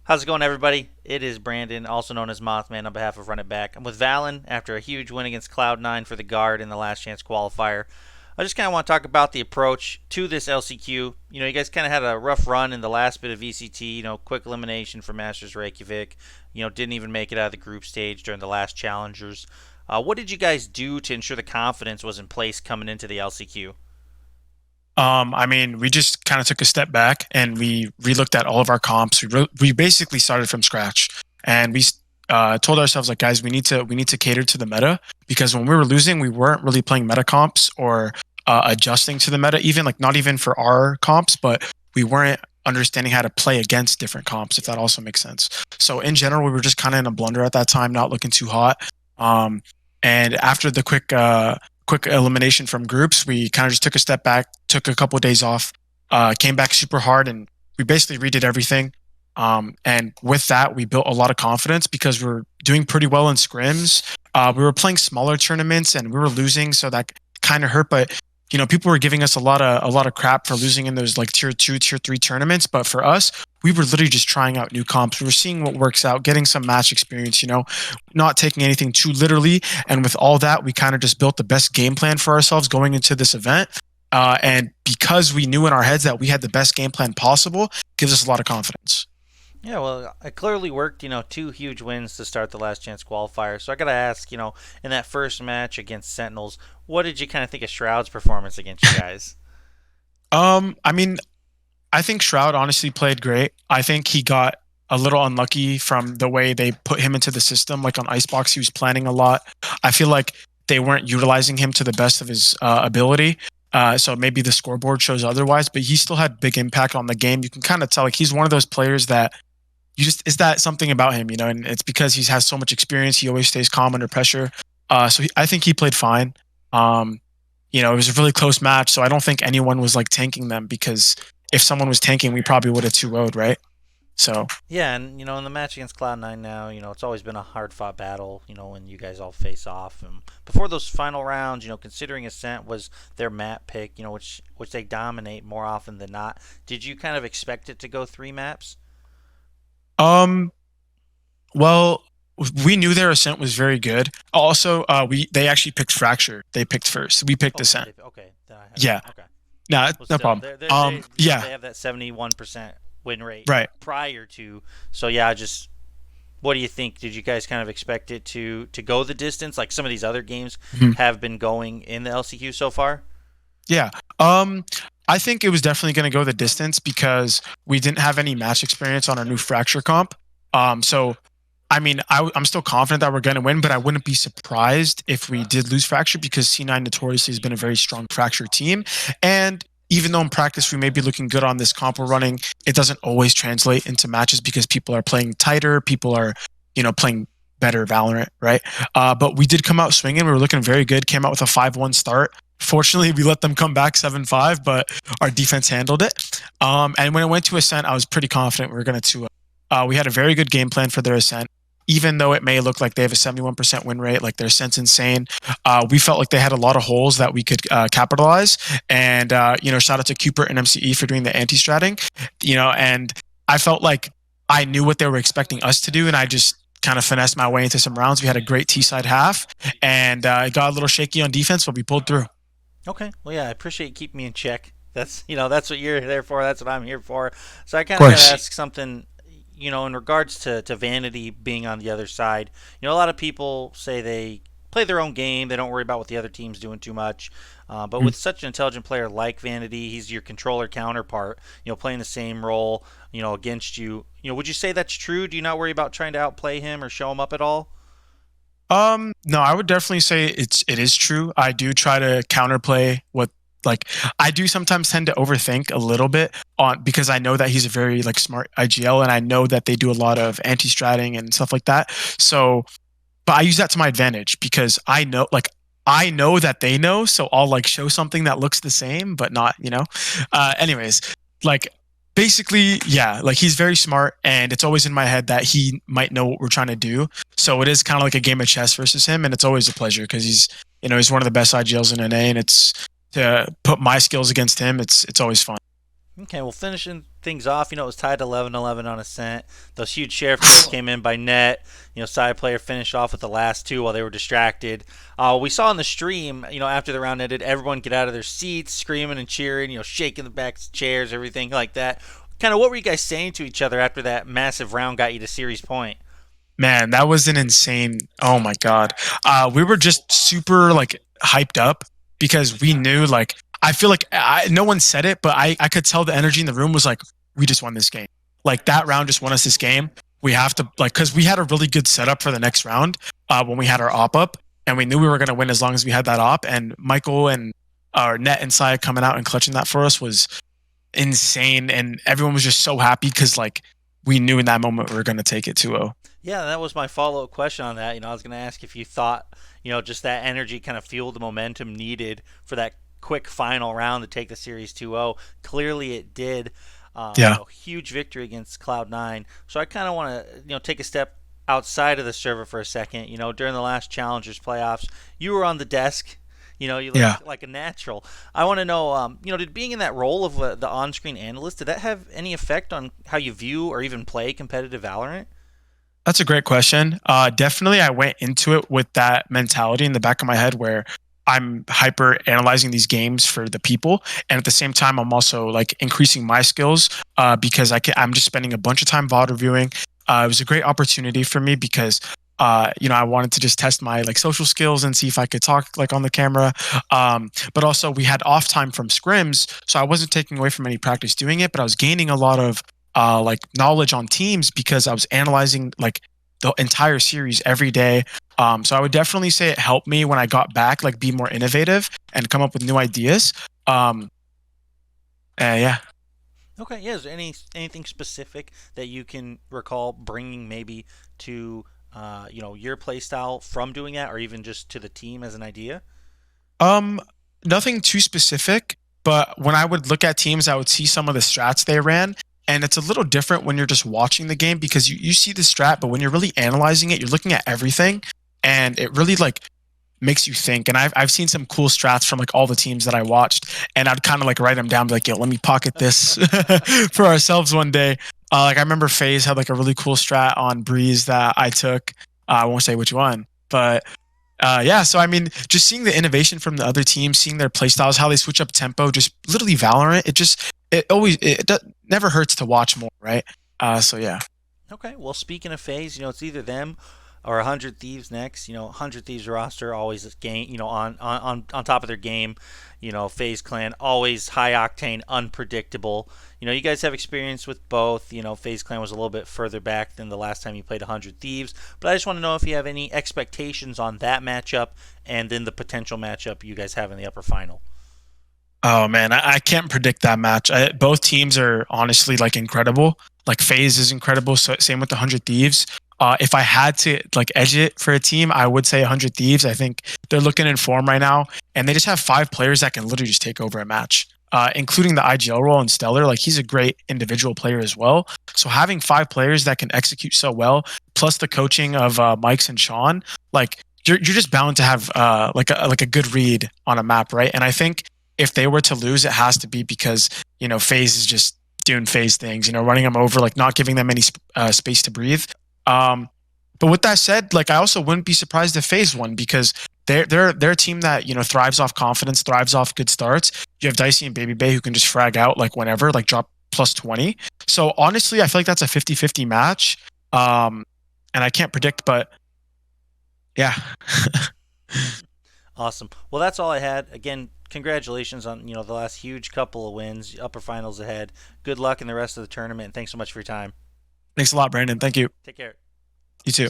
How's it going, everybody? It is Brandon, also known as Mothman, on behalf of Run It Back. I'm with Valyn after a huge win against Cloud9 for the guard in the last chance qualifier. I just kind of want to talk about the approach to this LCQ. You guys kind of had a rough run in the last bit of VCT. Quick elimination for Masters Reykjavik. Didn't even make it out of the group stage during the last challengers. What did you guys do to ensure the confidence was in place coming into the LCQ? We just kind of took a step back and we relooked at all of our comps. We basically started from scratch, and we told ourselves, like, guys, we need to cater to the meta, because when we were losing, we weren't really playing meta comps or adjusting to the meta, even like not even for our comps, but we weren't understanding how to play against different comps, if that also makes sense. So in general, we were just kind of in a blunder at that time, not looking too hot. Um, and after the quick elimination from groups, we kind of just took a step back, took a couple of days off, came back super hard, and we basically redid everything. And with that, we built a lot of confidence because we were doing pretty well in scrims. We were playing smaller tournaments and we were losing, so that kind of hurt. But people were giving us a lot of crap for losing in those like tier 2, tier 3 tournaments. But for us, we were literally just trying out new comps. We were seeing what works out, getting some match experience. Not taking anything too literally. And with all that, we kind of just built the best game plan for ourselves going into this event. And because we knew in our heads that we had the best game plan possible, gives us a lot of confidence. Yeah, well, it clearly worked. Two huge wins to start the last chance qualifier. So I got to ask, in that first match against Sentinels, what did you kind of think of Shroud's performance against you guys? Um, I mean, I think Shroud honestly played great. I think he got a little unlucky from the way they put him into the system. Like on Icebox, he was planning a lot. I feel like they weren't utilizing him to the best of his ability. So maybe the scoreboard shows otherwise, but he still had big impact on the game. You can kind of tell, like, he's one of those players that you just, is that something about him, and it's because he has so much experience. He always stays calm under pressure. I think he played fine. Um, it was a really close match, so I don't think anyone was like tanking them, because if someone was tanking, we probably would have 2-0'd, right? So Yeah, and in the match against Cloud9 now, it's always been a hard fought battle, when you guys all face off. And before those final rounds, considering Ascent was their map pick, which they dominate more often than not, did you kind of expect it to go three maps? um well, we knew their Ascent was very good. Also, we they actually picked Fracture. They picked first. We picked Oh, Ascent. okay, then I have it. Yeah. Okay. No, Well, no still, problem. they Yeah. they have that 71% win rate Right. prior to. So yeah, just what do you think? Did you guys kind of expect it to go the distance like some of these other games Mhm. have been going in the LCQ so far? Yeah. Um, I think it was definitely going to go the distance because we didn't have any match experience on our new Fracture comp. So I'm still confident that we're going to win, but I wouldn't be surprised if we did lose Fracture, because C9 notoriously has been a very strong Fracture team. And even though in practice we may be looking good on this comp we're running, it doesn't always translate into matches because people are playing tighter, people are, playing better Valorant, right? But we did come out swinging. We were looking very good. Came out with a 5-1 start. Fortunately, we let them come back 7-5, but our defense handled it. And when it went to Ascent, I was pretty confident we were going to. We had a very good game plan for their Ascent. Even though it may look like they have a 71% win rate, like their Ascent's insane, we felt like they had a lot of holes that we could capitalize. And, shout out to Cooper and MCE for doing the anti-stratting, and I felt like I knew what they were expecting us to do, and I just kind of finessed my way into some rounds. We had a great T-side half, and it got a little shaky on defense, but we pulled through. Of Okay. Well, yeah, I appreciate you keeping me in check. That's what you're there for. That's what I'm here for. So I kind of got to course. ask something, in regards to Vanity being on the other side. A lot of people say they play their own game. They don't worry about what the other team's doing too much. But with such an intelligent player like Vanity, he's your controller counterpart, playing the same role, against you. Would you say that's true? Do you not worry about trying to outplay him or show him up at all? No, I would definitely say it is true. I do try to counterplay what, like, I do sometimes tend to overthink a little bit on, because I know that he's a very like smart IGL, and I know that they do a lot of anti-stratting and stuff like that. So, but I use that to my advantage because I know that they know, so I'll like show something that looks the same but not. Anyways, like, basically, yeah, like, he's very smart, and it's always in my head that he might know what we're trying to do. So it is kind of like a game of chess versus him, and it's always a pleasure because he's one of the best IGLs in NA, and it's to put my skills against him. It's always fun. Okay, well, finishing things off, it was tied 11-11 on Ascent. Those huge sheriff kills came in by net. Side player finished off with the last two while they were distracted. We saw in the stream, after the round ended, everyone get out of their seats, screaming and cheering, shaking the backs of chairs, everything like that. Kind of what were you guys saying to each other after that massive round got you to series point? Man, that was an insane. Oh my god. We were just super like hyped up because we knew like I feel like no one said it, but I could tell the energy in the room was like we just won this game. Like that round just won us this game. We have to like because we had a really good setup for the next round when we had our op up, and we knew we were gonna win as long as we had that op. And Michael and our net inside coming out and clutching that for us was insane, and everyone was just so happy because like we knew in that moment we were gonna take it 2-0. Yeah, that was my follow up question on that. I was going to ask if you thought, just that energy kind of fueled the momentum needed for that quick final round to take the series 2-0. Clearly it did. Yeah. Huge victory against Cloud9. So I kind of want to, take a step outside of the server for a second. During the last Challengers playoffs, you were on the desk. You Yeah. look like a natural. I want to know, did being in that role of the on-screen analyst, did that have any effect on how you view or even play competitive Valorant? That's a great question. Definitely, I went into it with that mentality in the back of my head where I'm hyper analyzing these games for the people, and at the same time, I'm also like increasing my skills because I'm just spending a bunch of time VOD reviewing. It was a great opportunity for me because I wanted to just test my like social skills and see if I could talk like on the camera. But also, we had off time from scrims, so I wasn't taking away from any practice doing it, but I was gaining a lot of like knowledge on teams because I was analyzing like the entire series every day. So I would definitely say it helped me when I got back, like be more innovative and come up with new ideas. Um, yeah. Okay, yeah. Is there anything specific that you can recall bringing maybe to your play style from doing that, or even just to the team as an idea? Um, Nothing too specific, but when I would look at teams, I would see some of the strats they ran. And it's a little different when you're just watching the game because you see the strat, but when you're really analyzing it, you're looking at everything and it really like makes you think. And I've seen some cool strats from like all the teams that I watched, and I'd kind of like write them down, be like, yo, let me pocket this for ourselves one day. Like I remember FaZe had like a really cool strat on Breeze that I took. I won't say which one, but yeah, so I mean, just seeing the innovation from the other teams, seeing their playstyles, how they switch up tempo, just literally Valorant. It never hurts to watch more, right? So yeah. Okay, well, speaking of phase, it's either them or 100 Thieves next. 100 Thieves roster always game, on top of their game. FaZe Clan always high octane, unpredictable. You guys have experience with both. FaZe Clan was a little bit further back than the last time you played 100 Thieves, but I just want to know if you have any expectations on that matchup and then the potential matchup you guys have in the upper final. Oh man, I can't predict that match. Both teams are honestly like incredible. Like FaZe is incredible. So same with the 100 Thieves. If I had to like edge it for a team, I would say 100 Thieves. I think they're looking in form right now, and they just have 5 players that can literally just take over a match, including the IGL role and Stellar. Like he's a great individual player as well. So having 5 players that can execute so well, plus the coaching of Mike's and Sean, like you're just bound to have like a good read on a map, right? And I think if they were to lose, it has to be because FaZe is just doing FaZe things, running them over, like not giving them any space to breathe. Um, but with that said, like I also wouldn't be surprised if FaZe won because they're a team that thrives off confidence, thrives off good starts. You have Dicey and Baby Bay who can just frag out like whenever, like drop plus 20. So honestly, I feel like that's a 50-50 match. And I can't predict, but yeah. Awesome. Well, that's all I had. Again, congratulations on the last huge couple of wins, upper finals ahead. Good luck in the rest of the tournament, and thanks so much for your time. Thanks a lot, Brandon. Thank you. Take care. You too.